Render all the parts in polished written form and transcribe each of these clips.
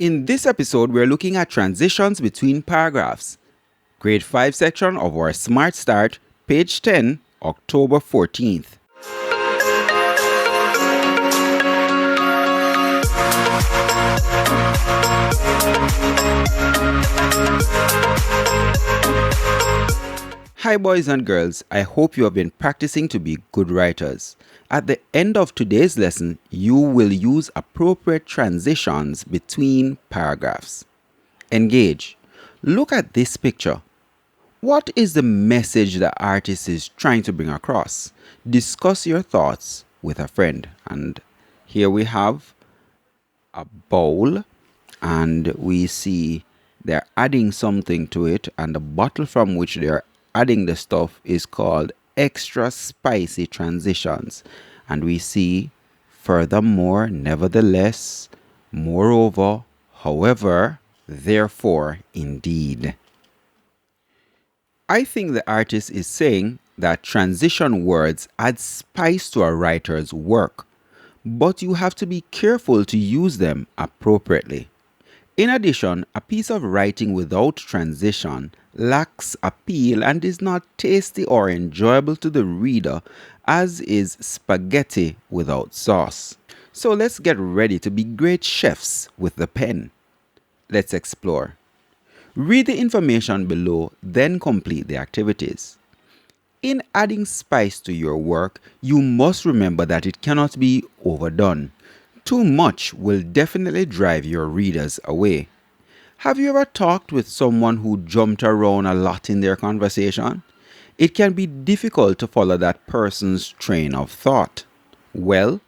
In this episode, we're looking at transitions between paragraphs. Grade 5 section of our Smart Start, page 10, October 14th. Hi boys and girls, I hope you have been practicing to be good writers. At the end of today's lesson, you will use appropriate transitions between paragraphs. Engage. Look at this picture. What is the message the artist is trying to bring across? Discuss your thoughts with a friend. And here we have a bowl, and we see they're adding something to it, and the bottle from which they're adding the stuff is called Extra Spicy Transitions. And we see furthermore, nevertheless, moreover, however, therefore, indeed. I think the artist is saying that transition words add spice to a writer's work, but you have to be careful to use them appropriately. In addition, a piece of writing without transition lacks appeal and is not tasty or enjoyable to the reader, as is spaghetti without sauce. So let's get ready to be great chefs with the pen. Let's explore. Read the information below, then complete the activities. In adding spice to your work, you must remember that it cannot be overdone. Too much will definitely drive your readers away. Have you ever talked with someone who jumped around a lot in their conversation? It can be difficult to follow that person's train of thought. Well,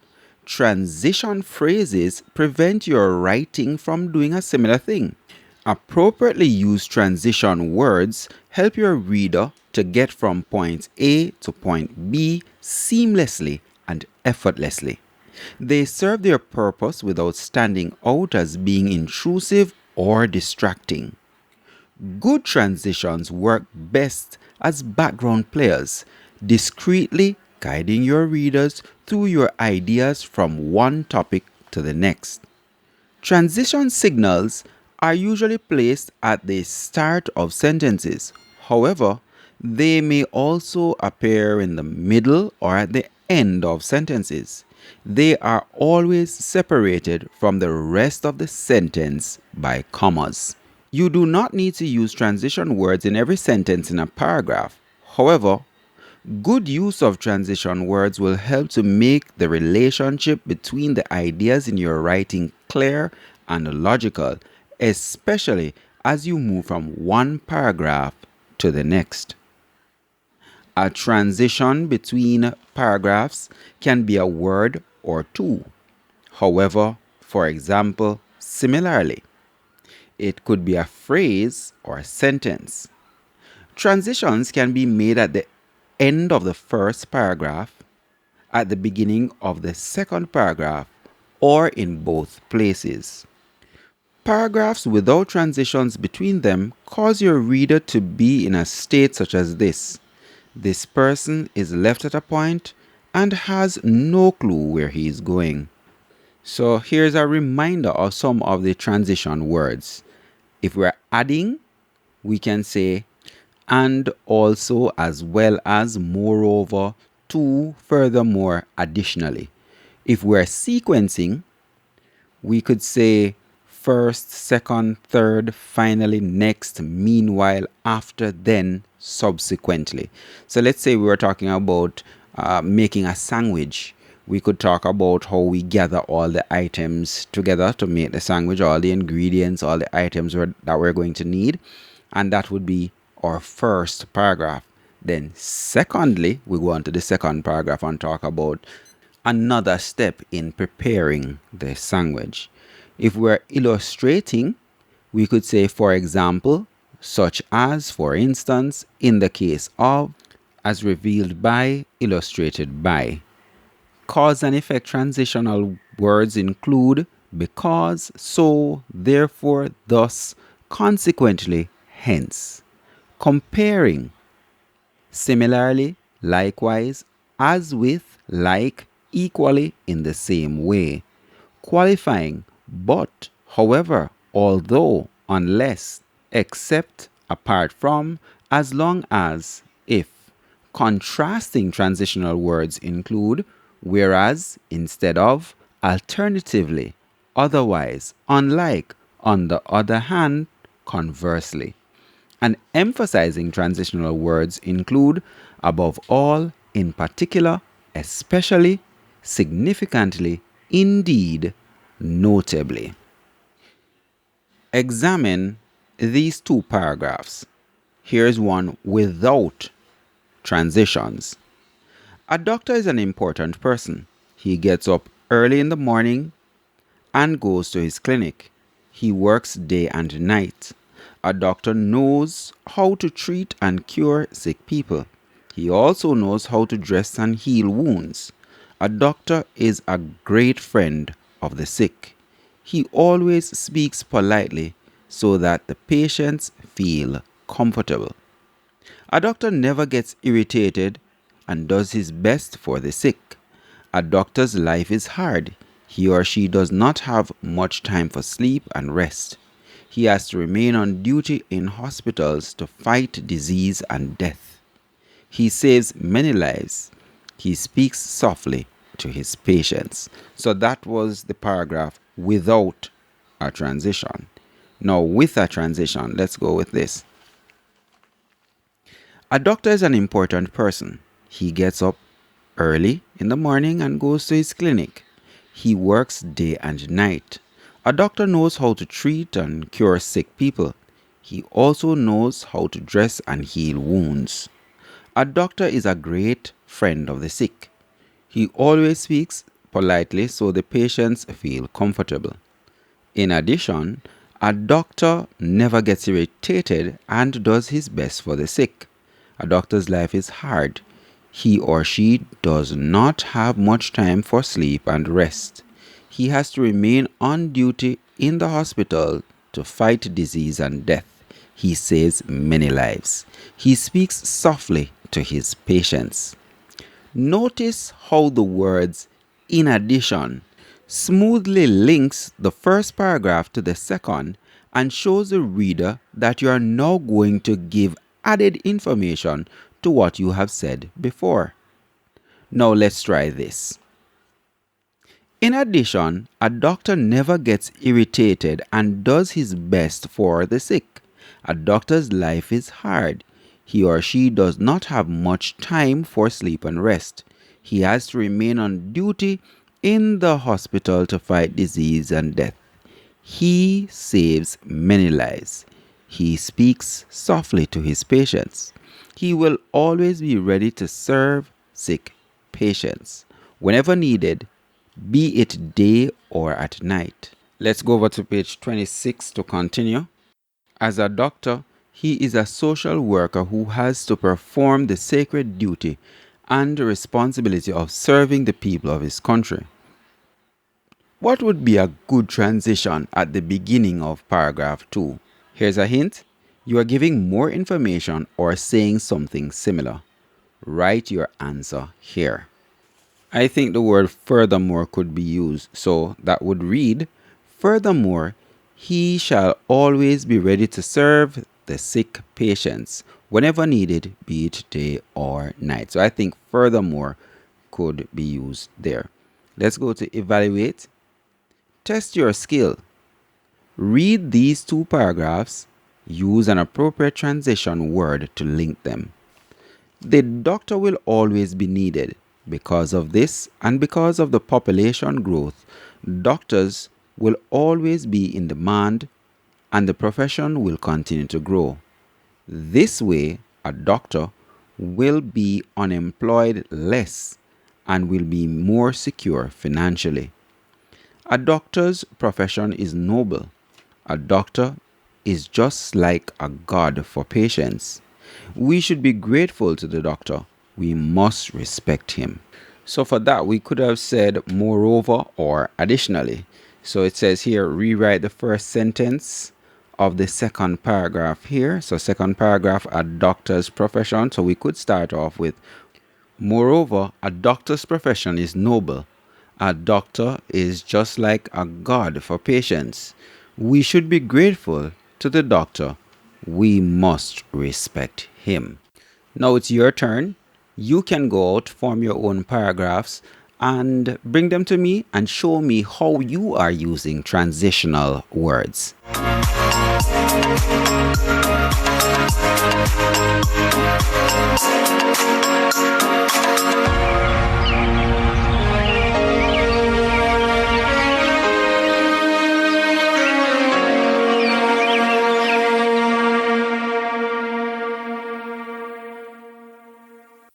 transition phrases prevent your writing from doing a similar thing. Appropriately used transition words help your reader to get from point A to point B seamlessly and effortlessly. They serve their purpose without standing out as being intrusive or distracting. Good transitions work best as background players, discreetly guiding your readers through your ideas from one topic to the next. Transition signals are usually placed at the start of sentences. However, they may also appear in the middle or at the end of sentences. They are always separated from the rest of the sentence by commas. You do not need to use transition words in every sentence in a paragraph. However, good use of transition words will help to make the relationship between the ideas in your writing clear and logical, especially as you move from one paragraph to the next. A transition between paragraphs can be a word or two. However, for example, similarly, it could be a phrase or a sentence. Transitions can be made at the end of the first paragraph, at the beginning of the second paragraph, or in both places. Paragraphs without transitions between them cause your reader to be in a state such as this. This person is left at a point and has no clue where he is going. So here's a reminder of some of the transition words. If we're adding, we can say and, also, as well as, moreover, to, furthermore, additionally. If we're sequencing, we could say first, second, third, finally, next, meanwhile, after, then, subsequently. So let's say we were talking about making a sandwich. We could talk about how we gather all the items together to make the sandwich, all the ingredients, all the items that we're going to need. And that would be our first paragraph. Then secondly, we go on to the second paragraph and talk about another step in preparing the sandwich. If we're illustrating, we could say, for example, such as, for instance, in the case of, as revealed by, illustrated by. Cause and effect transitional words include because, so, therefore, thus, consequently, hence. Comparing. Similarly, likewise, as with, like, equally, in the same way. Qualifying. But, however, although, unless, except, apart from, as long as, if. Contrasting transitional words include whereas, instead of, alternatively, otherwise, unlike, on the other hand, conversely. And emphasizing transitional words include above all, in particular, especially, significantly, indeed, notably. Examine these two paragraphs. Here's one without transitions. A doctor is an important person. He gets up early in the morning and goes to his clinic. He works day and night. A doctor knows how to treat and cure sick people. He also knows how to dress and heal wounds. A doctor is a great friend of the sick. He always speaks politely so that the patients feel comfortable. A doctor never gets irritated and does his best for the sick. A doctor's life is hard. He or she does not have much time for sleep and rest. He has to remain on duty in hospitals to fight disease and death. He saves many lives. He speaks softly to his patients. So that was the paragraph without a transition. Now, with a transition, let's go with this. A doctor is an important person. He gets up early in the morning and goes to his clinic. He works day and night. A doctor knows how to treat and cure sick people. He also knows how to dress and heal wounds. A doctor is a great friend of the sick. He always speaks politely so the patients feel comfortable. In addition, a doctor never gets irritated and does his best for the sick. A doctor's life is hard. He or she does not have much time for sleep and rest. He has to remain on duty in the hospital to fight disease and death. He saves many lives. He speaks softly to his patients. Notice how the words in addition smoothly links the first paragraph to the second and shows the reader that you are now going to give added information to what you have said before. Now let's try this. In addition, a doctor never gets irritated and does his best for the sick. A doctor's life is hard. He or she does not have much time for sleep and rest. He has to remain on duty in the hospital to fight disease and death. He saves many lives. He speaks softly to his patients. He will always be ready to serve sick patients whenever needed, be it day or at night. Let's go over to page 26 to continue. As a doctor, he is a social worker who has to perform the sacred duty and the responsibility of serving the people of his country. What would be a good transition at the beginning of paragraph 2? Here's a hint. You are giving more information or saying something similar. Write your answer here. I think the word furthermore could be used. So that would read, furthermore, he shall always be ready to serve the sick patients whenever needed, be it day or night. So I think furthermore could be used there. Let's go to evaluate. Test your skill. Read these two paragraphs. Use an appropriate transition word to link them. The doctor will always be needed. Because of this and because of the population growth, doctors will always be in demand and the profession will continue to grow. This way, a doctor will be unemployed less and will be more secure financially. A doctor's profession is noble. A doctor is just like a god for patients. We should be grateful to the doctor. We must respect him. So for that, we could have said moreover or additionally. So it says here, rewrite the first sentence of the second paragraph here. So second paragraph, a doctor's profession. So we could start off with, moreover, a doctor's profession is noble. A doctor is just like a god for patients. We should be grateful to the doctor. We must respect him. Now it's your turn. You can go out, form your own paragraphs, and bring them to me and show me how you are using transitional words.